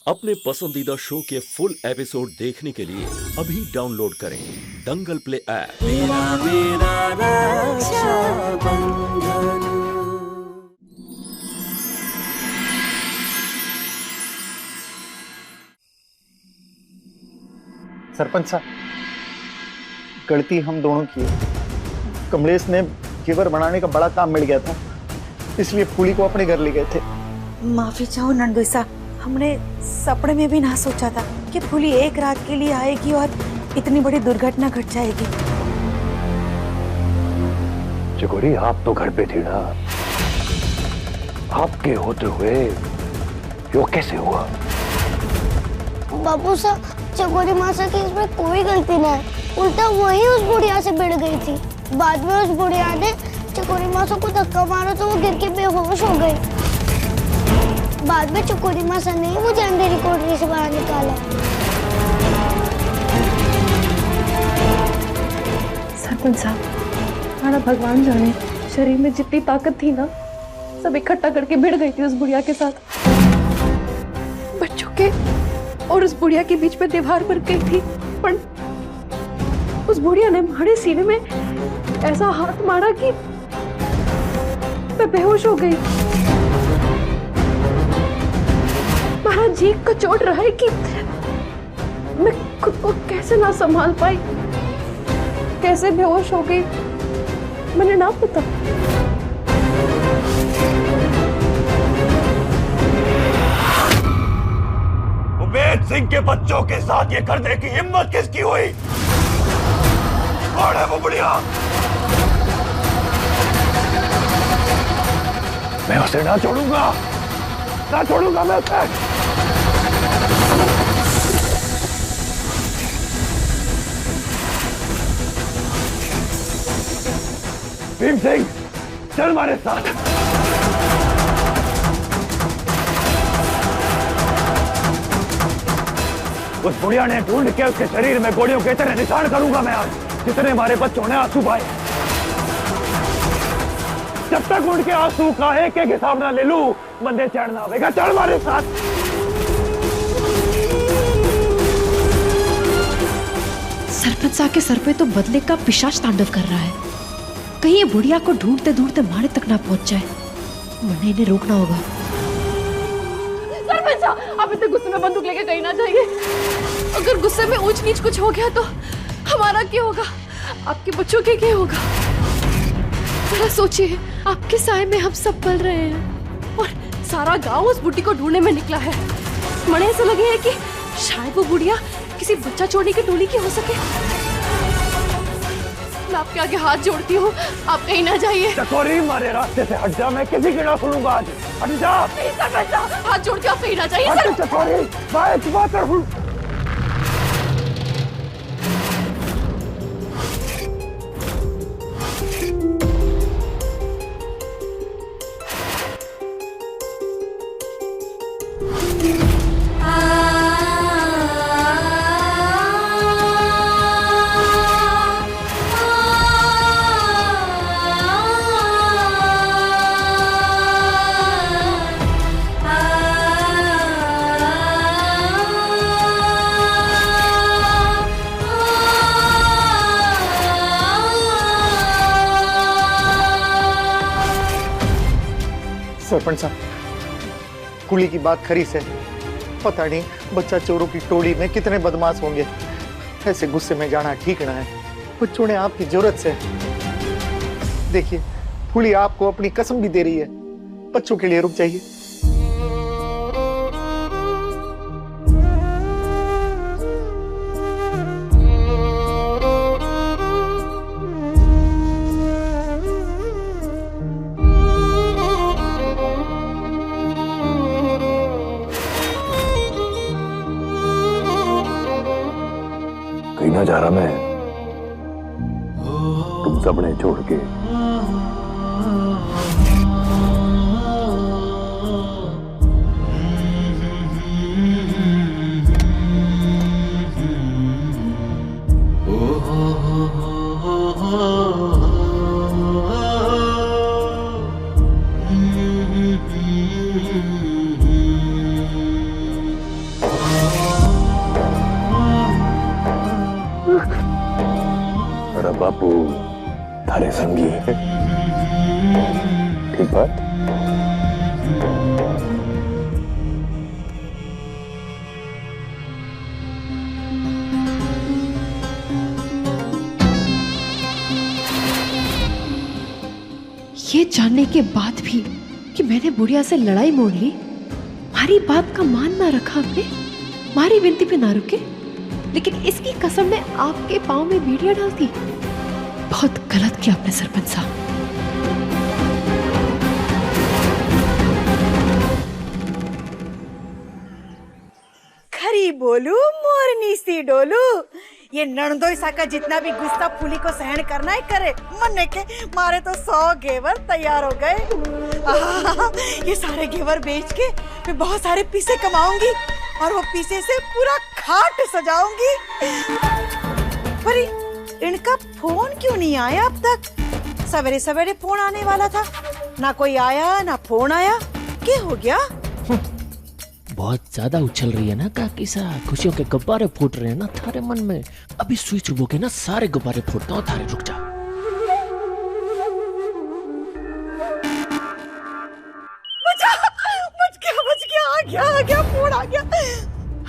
अपने पसंदीदा शो के फुल एपिसोड देखने के लिए अभी डाउनलोड करें दंगल प्ले ऐप। मेरा रक्षाबंधन। सरपंच साहब, गलती हम दोनों की है। कमलेश ने घेवर बनाने का बड़ा काम मिल गया था, इसलिए फूली को अपने घर ले गए थे। माफी चाहो नंदोसा, हमने सपने में भी ना सोचा था कि फूली एक रात के लिए आएगी और इतनी बड़ी दुर्घटना घट जाएगी। चकोरी, आप तो घर पे थी ना, आपके होते हुए यो कैसे हुआ? बाबू साहब, चकोरी मासा की इसमें कोई गलती नहीं है, उल्टा वही उस बुढ़िया से भिड़ गई थी। बाद में उस बुढ़िया ने चकोरी मासा को धक्का मारा तो वो गिर के बेहोश हो गई। बाद में चकोरी मासा ने मुझे अंधेरी कोठरी से बाहर निकाला। सरपंच साहब, हमारा भगवान जाने शरीर में जितनी ताकत थी ना, सब इकट्ठा करके भिड़ गई थी उस बुढ़िया के साथ। बच्चों के और उस बुढ़िया के बीच में दीवार पर गई थी, पर उस बुढ़िया ने हमारे सीने में ऐसा हाथ मारा कि मैं बेहोश हो गई। महाराज जी का चोट रहा है कि मैं खुद को कैसे ना संभाल पाई, कैसे बेहोश हो गई मैंने ना पता। उमेद सिंह के बच्चों के साथ ये करने की हिम्मत किसकी हुई? कौन है वो बुढ़िया? मैं उसे ना छोड़ूंगा मैं उसे। भीम सिंह, चल हमारे साथ। उस बुढ़िया ने ढूंढ के उसके शरीर में गोलियों के इतने निशान करूंगा मैं आज, जितने हमारे बच्चों ने आंसू पाए। जब तक उनके आंसू का एक एक हिसाब ना ले लूं, बंदे चढ़ना आवेगा। चल हमारे साथ। सरपंच साहब के सर पे तो बदले का पिशाच तांडव कर रहा है। कहीं ये बुढ़िया को ढूंढते ढूंढते मारे तक ना पहुंच जाए, वरना इन्हें रोकना होगा। सरपंच साहब, आप इतने गुस्से में बंदूक लेके कहीं ना जाइए। अगर गुस्से में ऊंच नीच कुछ हो गया तो हमारा क्या होगा, आपके बच्चों के क्या होगा? जरा सोचिए, आपके साए में हम सब पल रहे हैं और सारा गांव उस बुढ़ी को ढूंढने में निकला है। मने ऐसा लगे है कि शायद वो बुढ़िया किसी बच्चा चोरी की टोली की हो सके। मैं आपके आगे हाथ जोड़ती हूँ, आप कहीं ना जाइए। चकोरी, हमारे रास्ते से हट जा, मैं किसी की ना सुनूंगा आज। हट जा। हाथ जोड़ के आप कहीं ना जाइए। चकोरी, बात कर। सरपंच साहब, कुली की बात खरी से, पता नहीं बच्चा चोरों की टोली में कितने बदमाश होंगे। ऐसे गुस्से में जाना ठीक ना है। बच्चों ने आपकी जरूरत से। देखिए, फूली आपको अपनी कसम भी दे रही है, बच्चों के लिए रुक जाइए। ना जा रहा मैं, तुम सबने छोड़ के। बापू थारे संगी है। ठीक बात। ये जानने के बाद भी कि मैंने बुढ़िया से लड़ाई मोड़ ली, हमारी बात का मान ना रखा आपने, हमारी विनती पे ना रुके, लेकिन इसकी कसम में आपके पाँव में बीड़ियां डालती। बहुत गलत किया आपने सरपंच साहब। खरी बोलू मोरनी सी डोलू, ये नणदोईसा का जितना भी गुस्सा फूली को सहन करना है करे, मन के मारे तो 100 घेवर तैयार हो गए। ये सारे घेवर बेच के मैं बहुत सारे पीसे कमाऊंगी और वो पीसे से पूरा खाट सजाऊंगी। पर इनका फोन क्यों नहीं आया अब तक? सवेरे सवेरे फोन आने वाला था, ना कोई आया ना फोन आया, क्या हो गया? बहुत ज्यादा उछल रही है ना काकी सा, खुशियों के गुब्बारे फूट रहे हैं ना थारे मन में। अभी स्विच रुको के ना सारे गुब्बारे फूटता हूँ थारे, रुक जा। बच गया, आ गया फोन आ गया।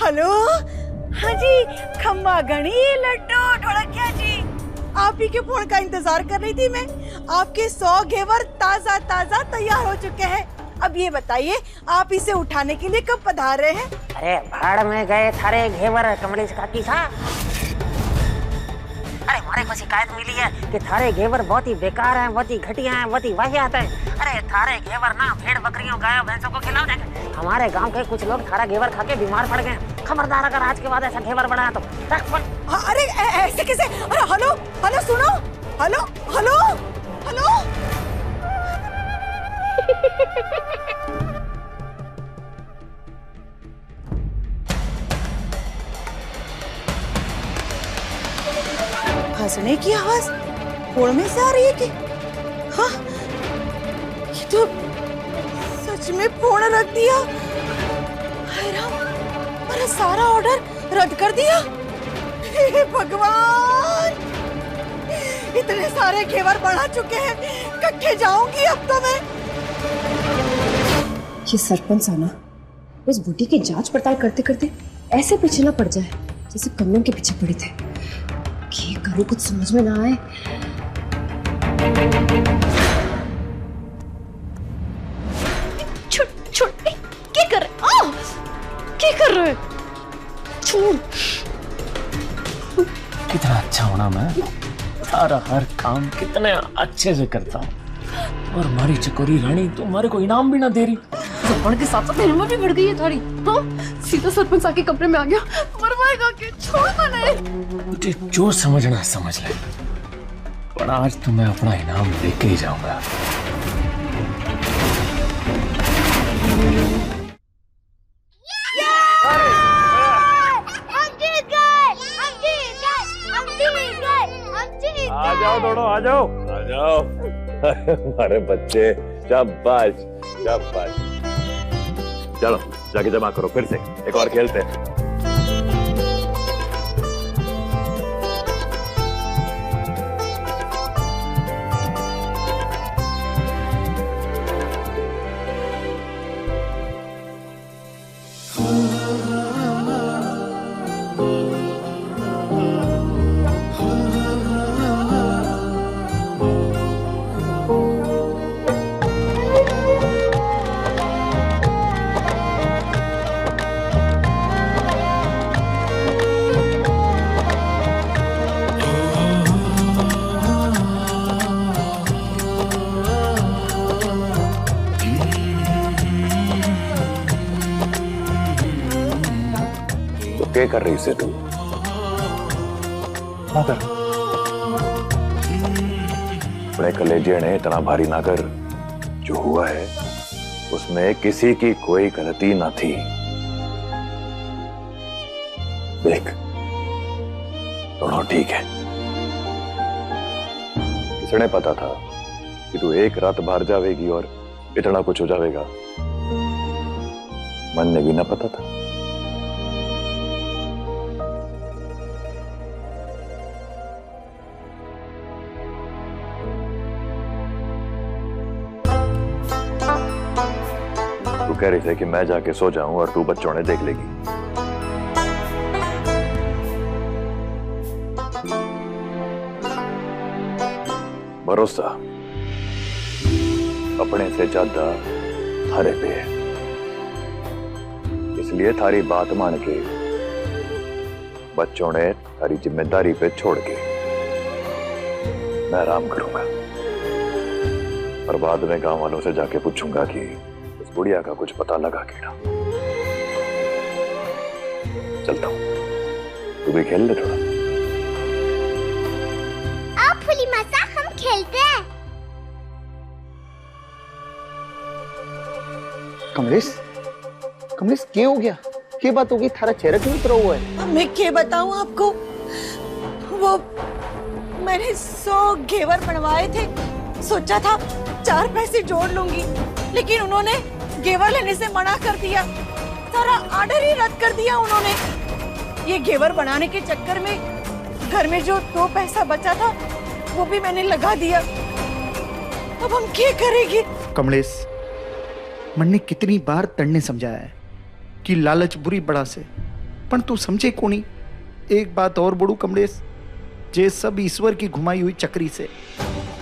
हेलो, हाँ जी, खम्मा गणी लड्डू ढोलकिया जी, आप ही के फोन का इंतजार कर रही थी मैं। आपके 100 घेवर ताजा ताजा तैयार हो चुके हैं। अब ये बताइए, आप इसे उठाने के लिए कब पधार रहे हैं? अरे भाड़ में गए थारे घेवर कमलेश काकी सा। अरे हमारे को शिकायत मिली है कि थारे घेवर बहुत ही बेकार हैं, बहुत ही घटिया हैं, बहुत ही वाहियात हैं। अरे थारे घेवर ना भेड़ बकरियों गायों भैंसों को खिलाओ देंगे। हमारे गांव के कुछ लोग थारा घेवर खा के बीमार पड़ गए। खबरदार अगर आज के बाद ऐसा घेवर बनाया तो रख फोन। अरे ऐसे कैसे? अरे हेलो हेलो, सुनो, हेलो हेलो हेलो। हंसने की आवाज फोन में से आ रही है कि? हाँ, ये तो सच में फोन रख दिया। हाय राम, मेरा सारा ऑर्डर रद्द कर दिया। हे भगवान, इतने सारे घेवर बढ़ा चुके हैं, कट्ठे जाऊंगी अब तो मैं। ये सरपंच आना उस बूटी की जांच पड़ताल करते करते ऐसे पीछे ना पड़ जाए जैसे कमलों के पीछे पड़े थे। कि करूँ कुछ समझ में ना आए। छोड़, क्या कर रहे? क्या कर रहे? छोड़। कितना अच्छा होना मैं, सारा हर काम कितने अच्छे से करता हूँ, और हमारी चकोरी रानी तुम्हारे को इनाम भी ना दे रही। सरपंच के साथ साथ हिम्मत भी बढ़ गई है थारी। हाँ, सीधा सरपंच आके कमरे में आ गया, मरवाएगा के छोड़ मने। मुझे जो समझना समझ ले, पर आज तो मैं अपना इनाम लेके ही जाऊंगा। आ जाओ दोनों, आ जाओ आ जाओ। हमारे बच्चे, शाबाश शाबाश। चलो जाके जमा करो, फिर से एक और खेलते हैं। क्या कर रही से तू? कर बड़े कलेजे ने इतना भारी ना कर। जो हुआ है उसमें किसी की कोई गलती ना थी। देख दोनों ठीक है। किसने पता था कि तू एक रात बाहर जावेगी और इतना कुछ हो जाएगा? मन ने भी ना पता था। कह रही थी कि मैं जाके सो जाऊं और तू बच्चों ने देख लेगी। भरोसा अपने से ज्यादा थारे पे है, इसलिए थारी बात मान के बच्चों ने थारी जिम्मेदारी पे छोड़ के मैं आराम करूंगा। और बाद में गांव वालों से जाके पूछूंगा कि उस बुढ़िया का कुछ पता लगा कि ना। चलता हूं, तू भी खेल ले थोड़ा। आप फूली मासा, हम खेलते हैं। कमलेश, कमलेश क्या हो गया? क्या बात होगी? थारा चेहरा क्यों उतरा हुआ है? मैं क्या बताऊं आपको, वो मैंने 100 घेवर बनवाए थे। सोचा था 4 पैसे जोड़ लूंगी, लेकिन उन्होंने घेवर लेने से मना कर दिया। सारा ऑर्डर ही रद्द कर दिया उन्होंने। ये घेवर बनाने के चक्कर में घर में जो 2 पैसा बचा था वो भी मैंने लगा दिया। अब हम क्या करेंगे? कमलेश, मन ने कितनी बार तड़ने समझाया है कि लालच बुरी बड़ा से, पर तू समझे कोनी। एक बात और बड़ू कमलेश, जे सब ईश्वर की घुमाई हुई चक्री से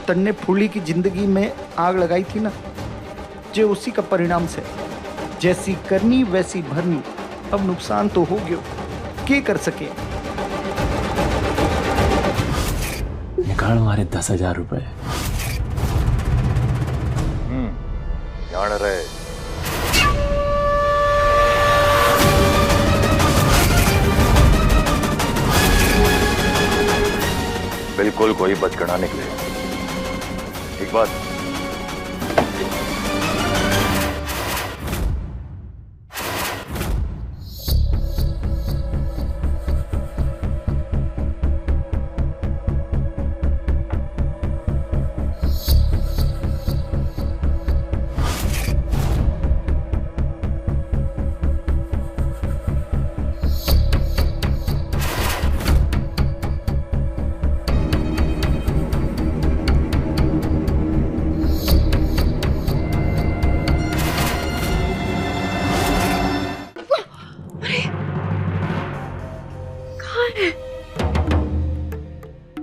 तन्ने फूली की जिंदगी में आग लगाई थी ना, जे उसी का परिणाम से जैसी करनी वैसी भरनी। अब नुकसान तो हो गयो, क्या कर सके? निकाल हमारे 10,000 रुपए। जान रहे बिल्कुल कोई बचकना निकले, ठीक बात।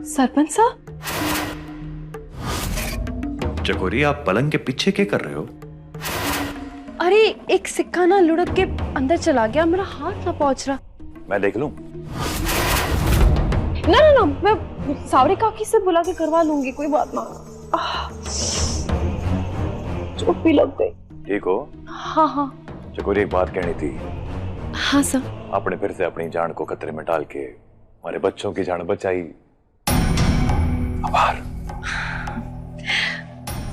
सरपंच साहब, चकोरी, आप पलंग के पीछे क्या कर रहे हो? अरे एक सिक्का ना लुढ़क के अंदर चला गया, मेरा हाथ ना पहुंच रहा। मैं देख लूं? ना ना ना, मैं सावरी काकी से बुला के करवा लूंगी, कोई बात ना। चोट भी लग गई। ठीक हो? हाँ हाँ। चकोरी, एक बात कहनी थी। हाँ सर। आपने फिर से अपनी जान को खतरे में डाल के हमारे बच्चों की जान बचाई। आभार।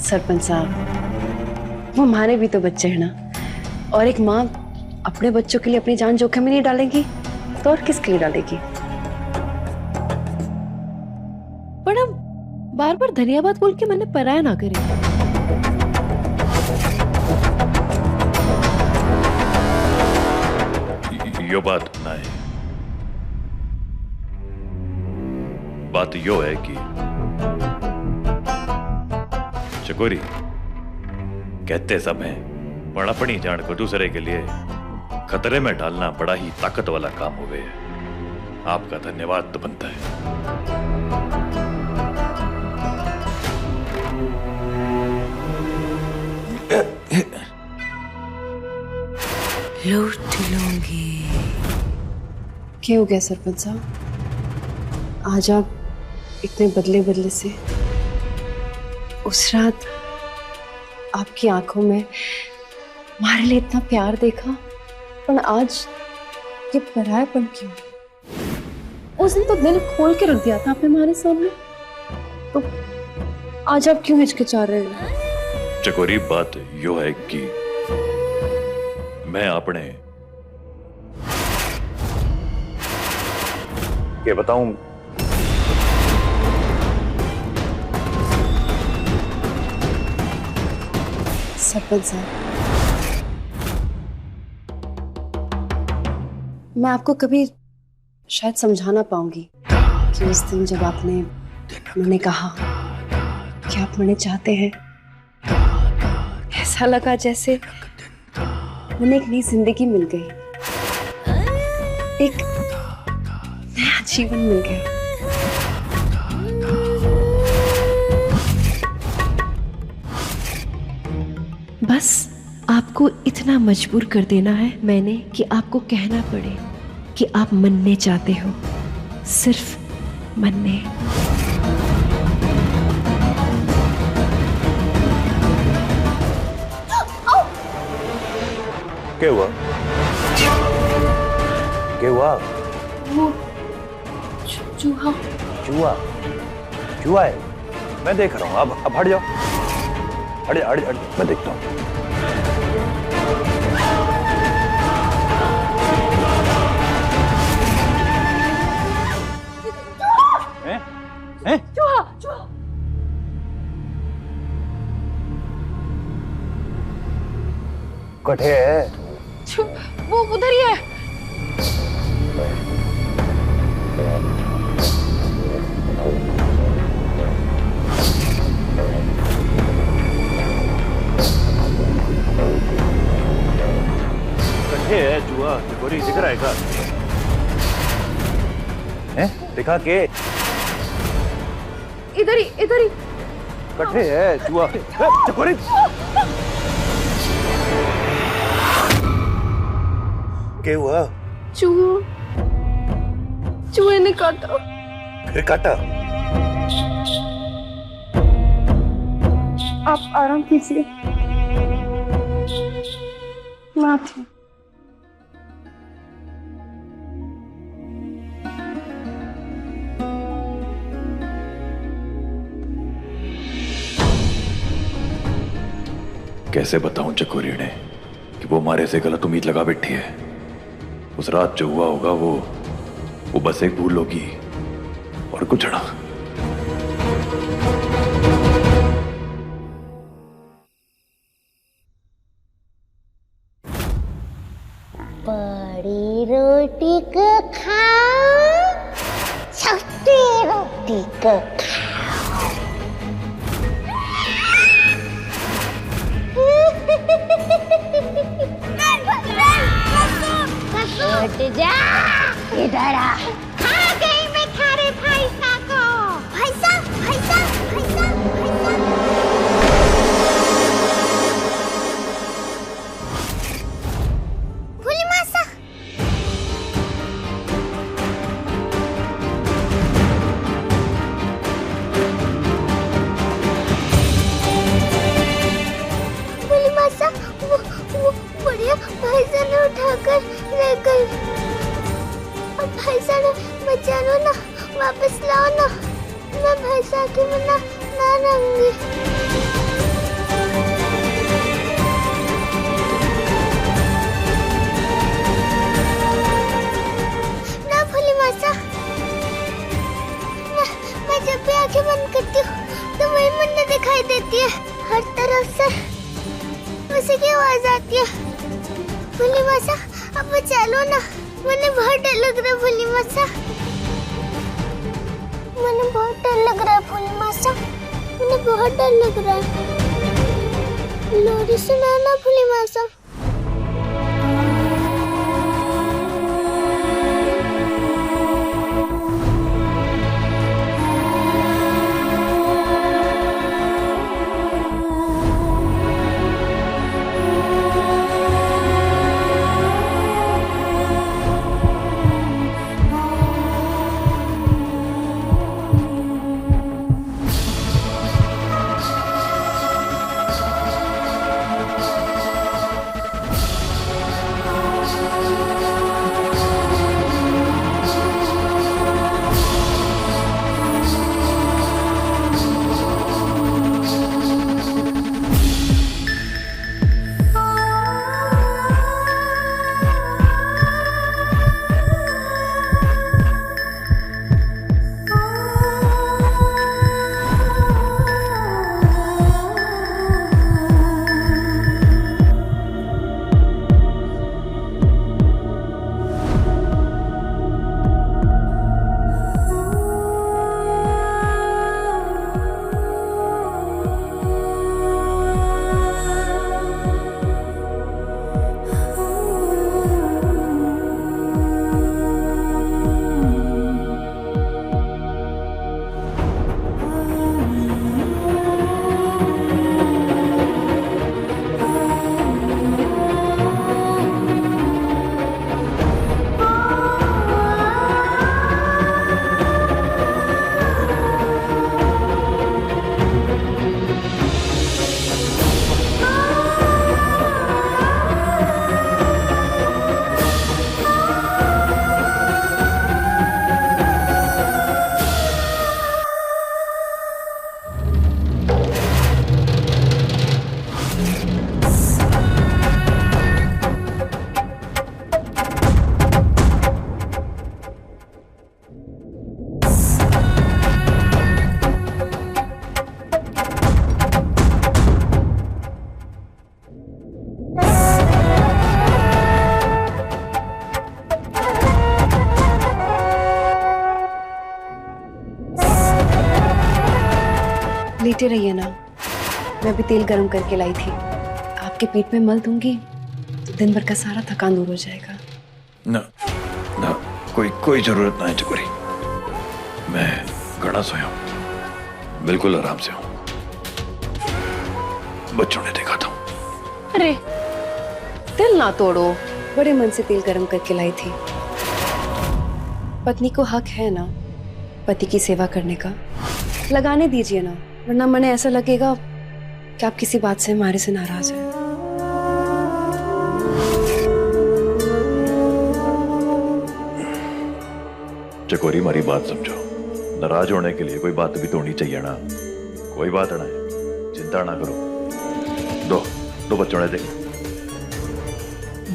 सरपंच साहब, वो हमारे भी तो बच्चे हैं ना, और एक माँ अपने बच्चों के लिए अपनी जान जोखिम में नहीं डालेगी तो और किसके लिए डालेगी? पर हम बार बार धन्यवाद बोल के मैंने पराया ना करे। यो बात ना है, बात यो है कि चकोरी, कहते सब हैं, पर अपनी जान को दूसरे के लिए खतरे में डालना बड़ा ही ताकत वाला काम हो गया। आपका धन्यवाद तो बनता है। लूट लूंगी। क्या हो गया सरपंच साहब? आज आप इतने बदले बदले से। उस रात आपकी आंखों में हमारे लिए इतना प्यार देखा, पर आज ये परायापन क्यों? उस दिन तो दिल खोल के रख दिया था आपने हमारे सामने, तो आज आप क्यों हिचकिचा रहे हो? चकोरी, बात यो है कि मैं अपने क्या बताऊं, सरपंच साहब, मैं आपको कभी शायद समझा ना पाऊंगी कि उस दिन जब मैंने कहा कि आप मुझे चाहते हैं, ऐसा लगा जैसे मैंने एक नई जिंदगी मिल गई, एक नया जीवन मिल गया। बस आपको इतना मजबूर कर देना है मैंने कि आपको कहना पड़े कि आप मनने चाहते हो, सिर्फ मनने। क्या हुआ? क्या हुआ? वो चूहा। चूहा? चूहा है? मैं देख रहा हूँ। अब हट जाओ। हट, मैं देखता हूँ। हैं? चूहा, चूहा। कठे है? वो उधर ही है। कठे है चूहा? चकोरी दिख रहा है क्या? हैं? दिखा के? इधर ही। कठे है चूहा? चकोरी? क्या हुआ? चूहे ने काटा। फिर काटा? आप आराम कीजिए, मैं आती हूँ। कैसे बताऊं चकोरी ने कि वो हमारे से गलत उम्मीद लगा बैठी है। उस रात जो हुआ होगा वो बस एक भूल होगी और कुछ ना। बड़ी रोटी को खाओ, छोटी रोटी को हट जा, इधर आ। खा गई मैं थारे भैंसा को। भैंसा, भैंसा, भैंसा, भैंसा। भोली मासा। भोली मासा, वो बढ़िया भैंसा ने उठाकर ले गई। अब भैंसा ने बचा लो ना, वापस लाओ ना। मैं भैंसा की बिना ना रहूंगी। ना भोली मासा, मैं जब भी आंखें बंद करती हूँ तो वही मुन्ना दिखाई देती है। हर तरफ से उसी की आवाज आती है। भोली मासा, अब बचा लो ना, मैंने बहुत डर लग रहा है। भोली मासा, मैंने बहुत डर लग रहा है। भोली मासा, मैंने बहुत डर लग रहा है। लोरी सुनाना भोली मासा। लेटे रहिए ना, मैं अभी तेल गरम करके लाई थी, आपके पेट में मल दूंगी तो दिन भर का सारा थकान दूर हो जाएगा। ना ना, कोई जरूरत ना है चकोरी, मैं घड़ा सोया हूं, बिल्कुल आराम से हूं। बच्चों ने देखा था। अरे दिल ना तोड़ो, बड़े मन से तेल गरम करके लाई थी। पत्नी को हक है ना पति की सेवा करने का, लगाने दीजिए ना, वरना मने ऐसा लगेगा कि आप किसी बात से हमारे से नाराज हैं। चकोरी हमारी बात समझो, नाराज होने के लिए कोई बात भी तो होनी चाहिए ना। कोई बात ना है, चिंता ना करो। दो बच्चों ने देखा।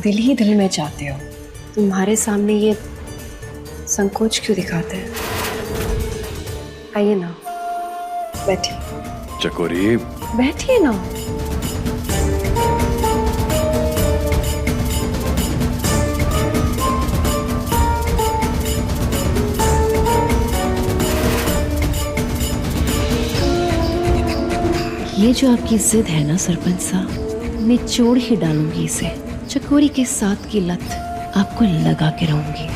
दिल ही दिल में चाहते हो, तुम्हारे सामने ये संकोच क्यों दिखाते हैं? आइए ना, बैठिए। चकोरी बैठिए ना। ये जो आपकी जिद है ना सरपंच साहब, निचोड़ ही डालूंगी इसे। चकोरी के साथ की लत आपको लगा के रहूंगी।